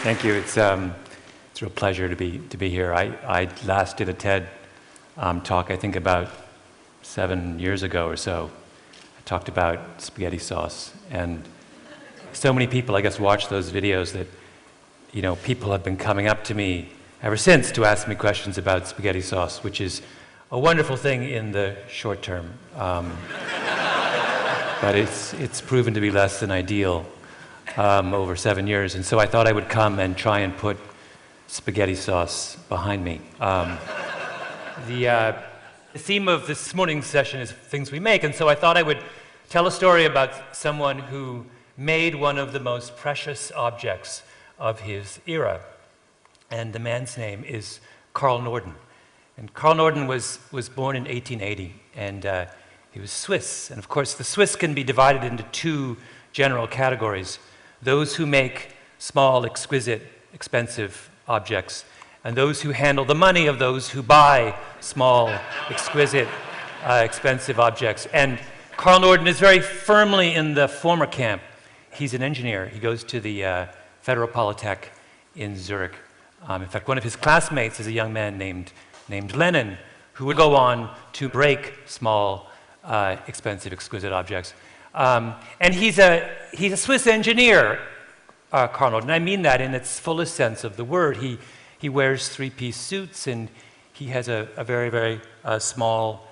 Thank you. It's a real pleasure to be here. I last did a TED talk, I think about 7 years ago or so. I talked about spaghetti sauce, and so many people, I guess, watch those videos that, you know, people have been coming up to me ever since to ask me questions about spaghetti sauce, which is a wonderful thing in the short term. But it's proven to be less than ideal over 7 years, and so I thought I would come and try and put spaghetti sauce behind me. The theme of this morning's session is things we make, and so I thought I would tell a story about someone who made one of the most precious objects of his era. And the man's name is Carl Norden. And Carl Norden was born in 1880, and he was Swiss. And of course, the Swiss can be divided into two general categories: those who make small, exquisite, expensive objects, and those who handle the money of those who buy small, exquisite, expensive objects. And Carl Norden is very firmly in the former camp. He's an engineer. He goes to the Federal Polytech in Zurich. In fact, one of his classmates is a young man named Lenin, who would go on to break small, expensive, exquisite objects. And he's a Swiss engineer, Carl Norden. I mean that in its fullest sense of the word. He wears three-piece suits, and he has a very, very small,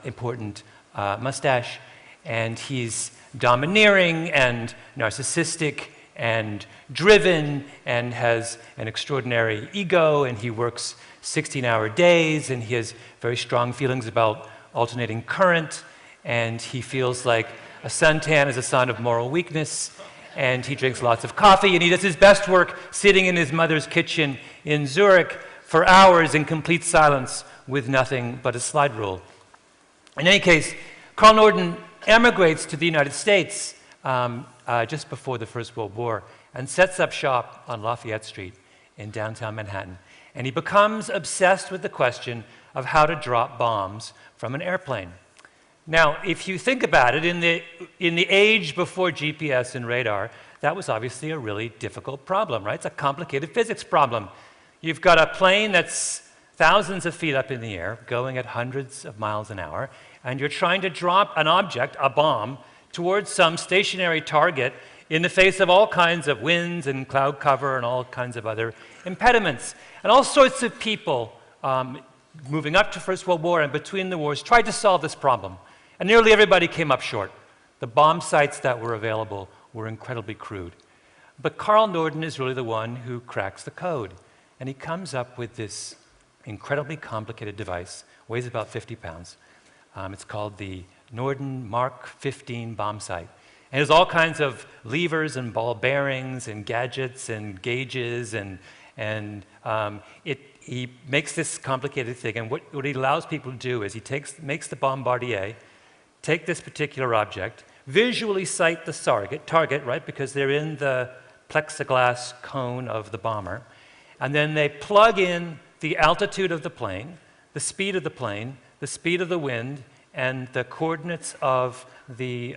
important mustache. And he's domineering and narcissistic and driven and has an extraordinary ego, and he works 16-hour days, and he has very strong feelings about alternating current, and he feels like a suntan is a sign of moral weakness, and he drinks lots of coffee, and he does his best work sitting in his mother's kitchen in Zurich for hours in complete silence with nothing but a slide rule. In any case, Carl Norden emigrates to the United States just before the First World War and sets up shop on Lafayette Street in downtown Manhattan. And he becomes obsessed with the question of how to drop bombs from an airplane. Now, if you think about it, in the age before GPS and radar, that was obviously a really difficult problem, right? It's a complicated physics problem. You've got a plane that's thousands of feet up in the air, going at hundreds of miles an hour, and you're trying to drop an object, a bomb, towards some stationary target in the face of all kinds of winds and cloud cover and all kinds of other impediments. And all sorts of people moving up to First World War and between the wars tried to solve this problem. And nearly everybody came up short. The bomb sites that were available were incredibly crude. But Carl Norden is really the one who cracks the code. And he comes up with this incredibly complicated device, weighs about 50 pounds. It's called the Norden Mark 15 bomb sight. And there's all kinds of levers and ball bearings and gadgets and gauges, and he makes this complicated thing. And what he allows people to do is he makes the bombardier take this particular object, visually sight the target, right, because they're in the plexiglass cone of the bomber, and then they plug in the altitude of the plane, the speed of the plane, the speed of the wind, and the coordinates of the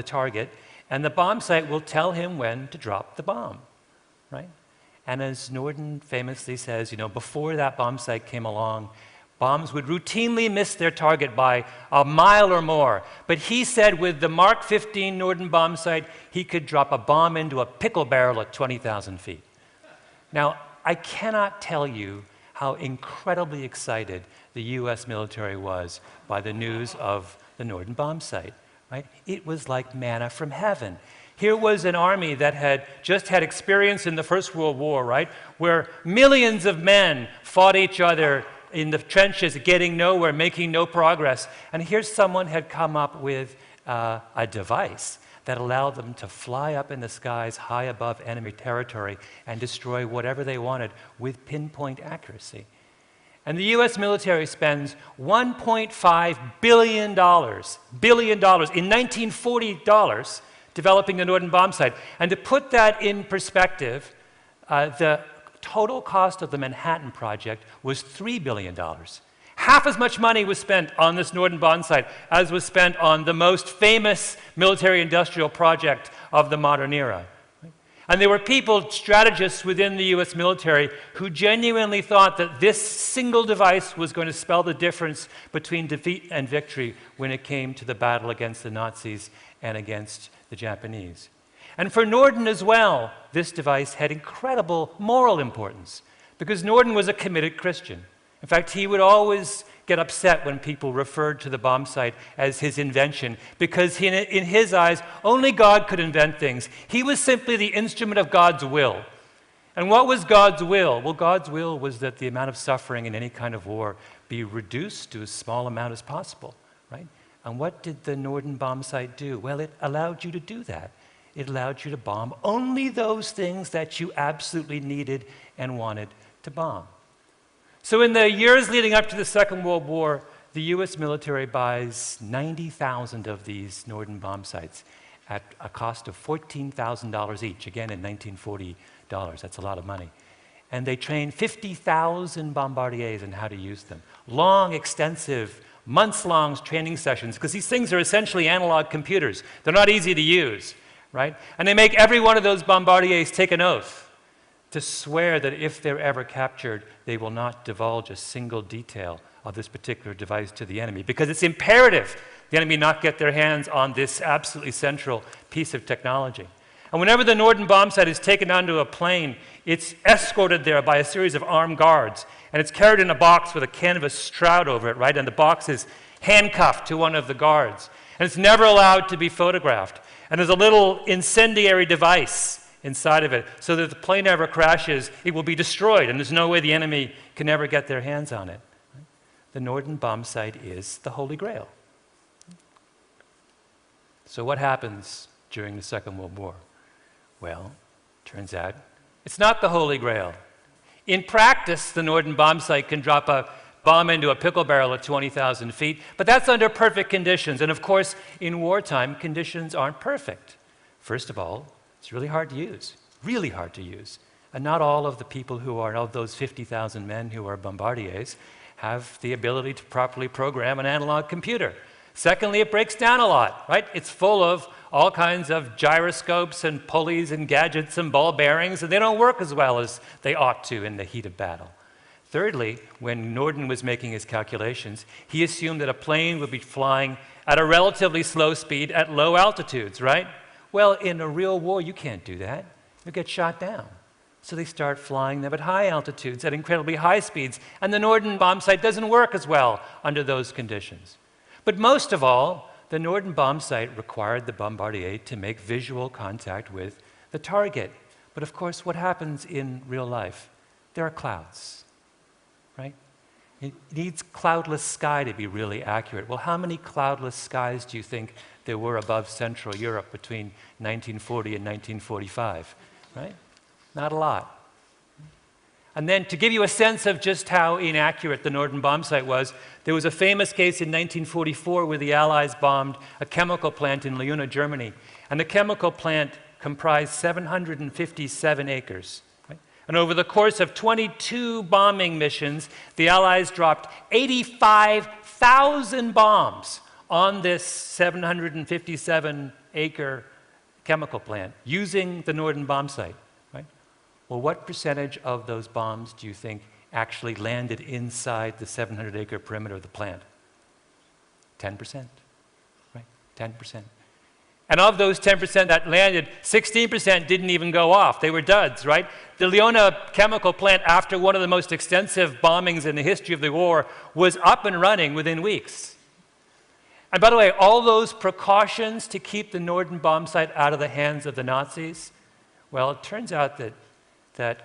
target, and the bomb sight will tell him when to drop the bomb, right? And as Norden famously says, you know, before that bomb sight came along, bombs would routinely miss their target by a mile or more. But he said with the Mark 15 Norden bomb sight, he could drop a bomb into a pickle barrel at 20,000 feet. Now, I cannot tell you how incredibly excited the US military was by the news of the Norden bomb sight, right? It was like manna from heaven. Here was an army that had just had experience in the First World War, right? Where millions of men fought each other in the trenches, getting nowhere, making no progress. And here someone had come up with a device that allowed them to fly up in the skies high above enemy territory and destroy whatever they wanted with pinpoint accuracy. And the US military spends $1.5 billion in 1940 dollars developing the Norden bomb sight. And to put that in perspective, the total cost of the Manhattan Project was $3 billion. Half as much money was spent on this Norden bomb sight as was spent on the most famous military-industrial project of the modern era. And there were people, strategists within the US military, who genuinely thought that this single device was going to spell the difference between defeat and victory when it came to the battle against the Nazis and against the Japanese. And for Norden as well, this device had incredible moral importance, because Norden was a committed Christian. In fact, he would always get upset when people referred to the bomb sight as his invention, because in his eyes, only God could invent things. He was simply the instrument of God's will. And what was God's will? Well, God's will was that the amount of suffering in any kind of war be reduced to as small amount as possible, right? And what did the Norden bomb sight do? Well, it allowed you to do that. It allowed you to bomb only those things that you absolutely needed and wanted to bomb. So in the years leading up to the Second World War, the US military buys 90,000 of these Norden bomb sights at a cost of $14,000 each, again in 1940 dollars. That's a lot of money. And they train 50,000 bombardiers in how to use them. Long, extensive, months-long training sessions, because these things are essentially analog computers. They're not easy to use, right? And they make every one of those bombardiers take an oath to swear that if they're ever captured, they will not divulge a single detail of this particular device to the enemy, because it's imperative the enemy not get their hands on this absolutely central piece of technology. And whenever the Norden bomb sight is taken onto a plane, it's escorted there by a series of armed guards, and it's carried in a box with a canvas shroud over it, right? And the box is handcuffed to one of the guards. And it's never allowed to be photographed. And there's a little incendiary device inside of it, so that if the plane ever crashes, it will be destroyed, and there's no way the enemy can ever get their hands on it. The Norden bomb sight is the Holy Grail. So what happens during the Second World War? Well, turns out it's not the Holy Grail. In practice, the Norden bomb sight can drop a bomb into a pickle barrel at 20,000 feet, but that's under perfect conditions. And of course, in wartime, conditions aren't perfect. First of all, it's really hard to use, really hard to use. And not all of the people who are, of those 50,000 men who are bombardiers, have the ability to properly program an analog computer. Secondly, it breaks down a lot, right? It's full of all kinds of gyroscopes and pulleys and gadgets and ball bearings, and they don't work as well as they ought to in the heat of battle. Thirdly, when Norden was making his calculations, he assumed that a plane would be flying at a relatively slow speed at low altitudes, right? Well, in a real war, you can't do that. You'll get shot down. So they start flying them at high altitudes, at incredibly high speeds, and the Norden bomb sight doesn't work as well under those conditions. But most of all, the Norden bomb sight required the bombardier to make visual contact with the target. But of course, what happens in real life? There are clouds, right? It needs cloudless sky to be really accurate. Well, how many cloudless skies do you think there were above Central Europe between 1940 and 1945, right? Not a lot. And then to give you a sense of just how inaccurate the Norden bomb sight was, there was a famous case in 1944 where the Allies bombed a chemical plant in Leuna, Germany. And the chemical plant comprised 757 acres. Right? And over the course of 22 bombing missions, the Allies dropped 85,000 bombs on this 757-acre chemical plant using the Norden bomb sight. Well, what percentage of those bombs do you think actually landed inside the 700-acre perimeter of the plant? 10%, right? 10%. And of those 10% that landed, 16% didn't even go off. They were duds, right? The Leuna chemical plant, after one of the most extensive bombings in the history of the war, was up and running within weeks. And by the way, all those precautions to keep the Norden bomb sight out of the hands of the Nazis, well, it turns out that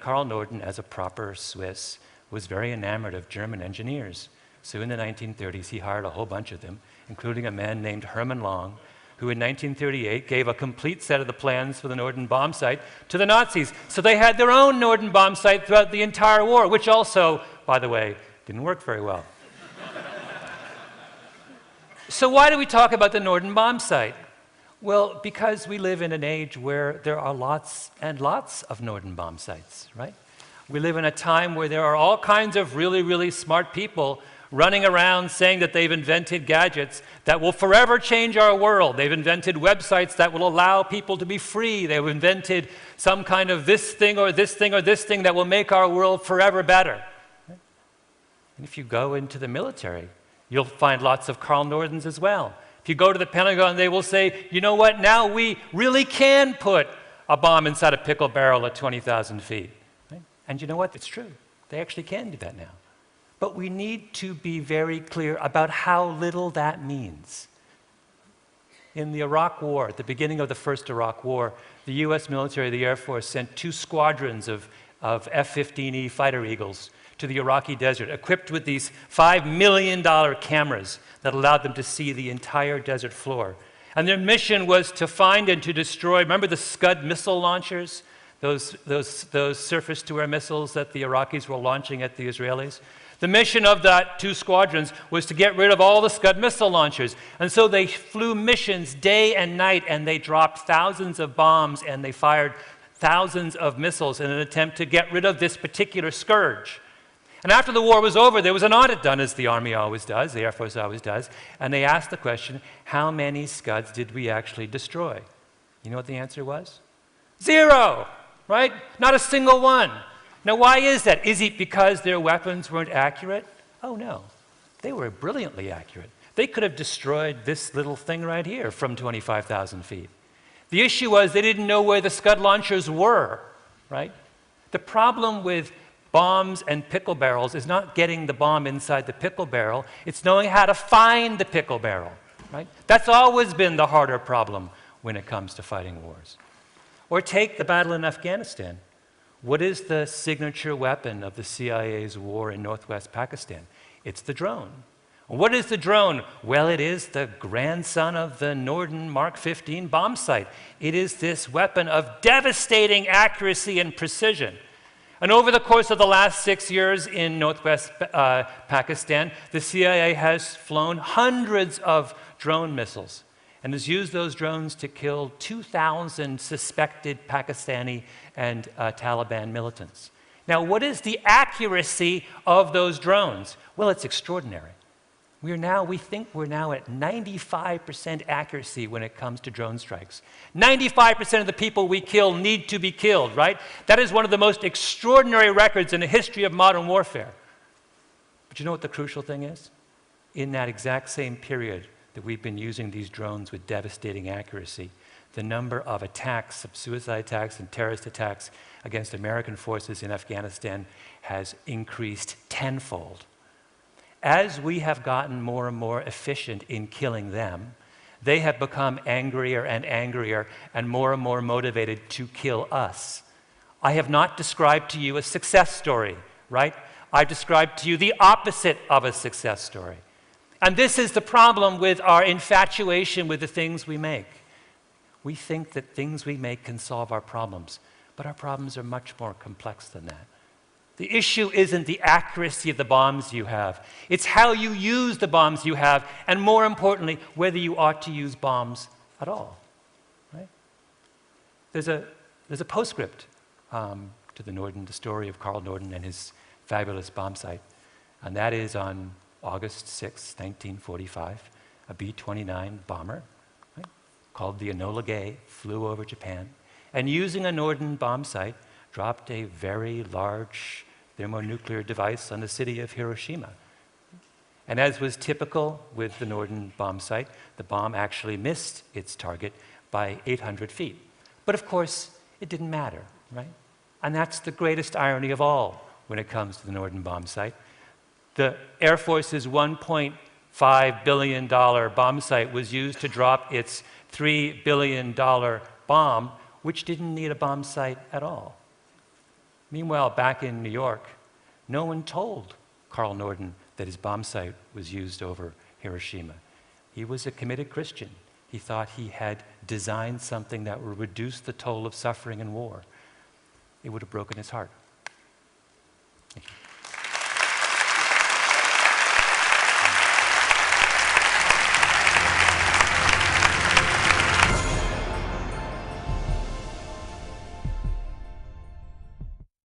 Karl Norden, as a proper Swiss, was very enamored of German engineers. So in the 1930s, he hired a whole bunch of them, including a man named Hermann Long, who in 1938 gave a complete set of the plans for the Norden bomb sight to the Nazis. So they had their own Norden bomb sight throughout the entire war, which also, by the way, didn't work very well. So why do we talk about the Norden bomb sight? Well, because we live in an age where there are lots and lots of Norden bomb sights, right? We live in a time where there are all kinds of really, really smart people running around saying that they've invented gadgets that will forever change our world. They've invented websites that will allow people to be free. They've invented some kind of this thing or this thing or this thing that will make our world forever better. And if you go into the military, you'll find lots of Carl Nordens as well. If you go to the Pentagon, they will say, you know what, now we really can put a bomb inside a pickle barrel at 20,000 feet. Right? And you know what, it's true. They actually can do that now. But we need to be very clear about how little that means. In the Iraq War, at the beginning of the first Iraq War, the US military, the Air Force, sent 2 squadrons of F-15E fighter Eagles to the Iraqi desert, equipped with these $5 million cameras that allowed them to see the entire desert floor. And their mission was to find and to destroy, remember the Scud missile launchers? Those surface-to-air missiles that the Iraqis were launching at the Israelis? The mission of that 2 squadrons was to get rid of all the Scud missile launchers. And so they flew missions day and night, and they dropped thousands of bombs, and they fired thousands of missiles in an attempt to get rid of this particular scourge. And after the war was over, there was an audit done, as the Army always does, the Air Force always does, and they asked the question, how many Scuds did we actually destroy? You know what the answer was? 0, right? Not a single one. Now, why is that? Is it because their weapons weren't accurate? Oh, no. They were brilliantly accurate. They could have destroyed this little thing right here from 25,000 feet. The issue was they didn't know where the Scud launchers were, right? The problem with bombs and pickle barrels is not getting the bomb inside the pickle barrel, it's knowing how to find the pickle barrel, right? That's always been the harder problem when it comes to fighting wars. Or take the battle in Afghanistan. What is the signature weapon of the CIA's war in northwest Pakistan? It's the drone. What is the drone? Well, it is the grandson of the Norden Mark 15 bomb sight. It is this weapon of devastating accuracy and precision. And over the course of the last 6 years in northwest Pakistan, the CIA has flown hundreds of drone missiles and has used those drones to kill 2,000 suspected Pakistani and Taliban militants. Now, what is the accuracy of those drones? Well, it's extraordinary. We think we're now at 95% accuracy when it comes to drone strikes. 95% of the people we kill need to be killed, right? That is one of the most extraordinary records in the history of modern warfare. But you know what the crucial thing is? In that exact same period that we've been using these drones with devastating accuracy, the number of attacks, of suicide attacks and terrorist attacks against American forces in Afghanistan has increased tenfold. As we have gotten more and more efficient in killing them, they have become angrier and more motivated to kill us. I have not described to you a success story, right? I've described to you the opposite of a success story. And this is the problem with our infatuation with the things we make. We think that things we make can solve our problems, but our problems are much more complex than that. The issue isn't the accuracy of the bombs you have. It's how you use the bombs you have, and more importantly, whether you ought to use bombs at all. Right? There's a postscript to the story of Carl Norden and his fabulous bomb sight, and that is on August 6, 1945, a B-29 bomber, right, called the Enola Gay flew over Japan, and using a Norden bomb sight, dropped a very large thermonuclear device on the city of Hiroshima. And as was typical with the Norden bomb sight, the bomb actually missed its target by 800 feet. But of course, it didn't matter, right? And that's the greatest irony of all when it comes to the Norden bomb sight. The Air Force's $1.5 billion bomb sight was used to drop its $3 billion bomb, which didn't need a bomb sight at all. Meanwhile, back in New York, no one told Carl Norden that his bomb sight was used over Hiroshima. He was a committed Christian. He thought he had designed something that would reduce the toll of suffering in war. It would have broken his heart. Thank you.